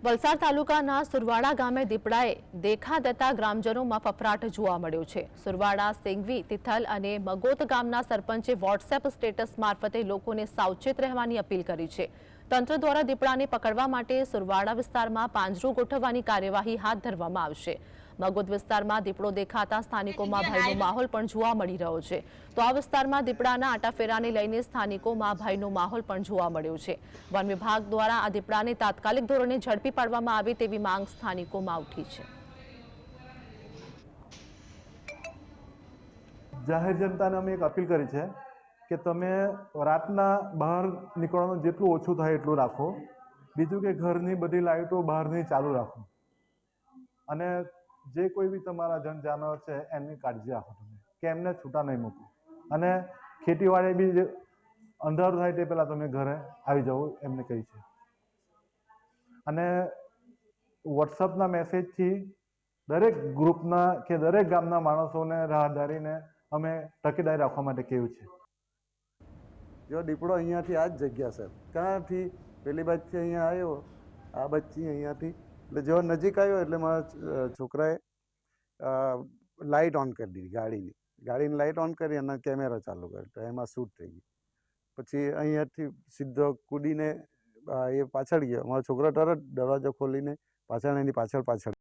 વલસાડ તાલુકાના સુરવાડા ગામે દીપડાએ દેખા દેતા ગ્રામજનોમાં ફફડાટ જોવા મળ્યો છે। સુરવાડા, સેંગવી, તિથલ અને મગોત ગામના સરપંચે વોટ્સએપ સ્ટેટસ મારફતે લોકોને સાવચેત રહેવાની અપીલ કરી છે। તંત્ર દ્વારા દીપડાને પકડવા માટે સુરવાડા વિસ્તારમાં પાંજરું ગોઠવવાની કાર્યવાહી હાથ ધરવામાં આવશે। મગોદ વિસ્તારમાં દીપડો દેખાતા સ્થાનિકોમાં ભયનો માહોલ પણ જોવા મળી રહ્યો છે। તો આ વિસ્તારમાં દીપડાના આટાફેરાને લઈને સ્થાનિકોમાં ભયનો માહોલ પણ જોવા મળ્યો છે। વન વિભાગ દ્વારા આ દીપડાને તાત્કાલિક ધોરણે ઝડપી પાડવામાં આવે તેવી માંગ સ્થાનિકોમાં ઉઠી છે। જાહેર જનતાને અમે એક અપીલ કરી છે કે તમે રાતના બહાર નીકળવાનું જેટલું ઓછું થાય એટલું રાખો। બીજું કે ઘરની બધી લાઇટો બહારની ચાલુ રાખો અને જે કોઈ બી તમારા જનજાનવર છે એની કાળજી રાખો તમે કે એમને છૂટા નહીં મૂકો। અને ખેતીવાડી બી અંધારું થાય તે પહેલાં તમે ઘરે આવી જાઓ એમને કહી છે। અને વોટ્સઅપના મેસેજથી દરેક ગ્રુપના કે દરેક ગામના માણસોને રાહદારીને અમે તકેદારી રાખવા માટે કહ્યું છે। જો દીપડો અહીંયાથી આ જ જગ્યા છે, ક્યાંથી પેલી બાજુથી અહીંયા આવ્યો, આ બાજુથી અહીંયાથી, એટલે જેવો નજીક આવ્યો એટલે મારા છોકરાએ લાઇટ ઓન કરી દીધી ગાડીની લાઇટ ઓન કરી અને કેમેરો ચાલુ કર્યો તો એમાં શૂટ થઈ ગઈ। પછી અહીંયાથી સીધો કૂદીને એ પાછળ ગયો, મારો છોકરો તરત દરવાજો ખોલીને પાછળ એની પાછળ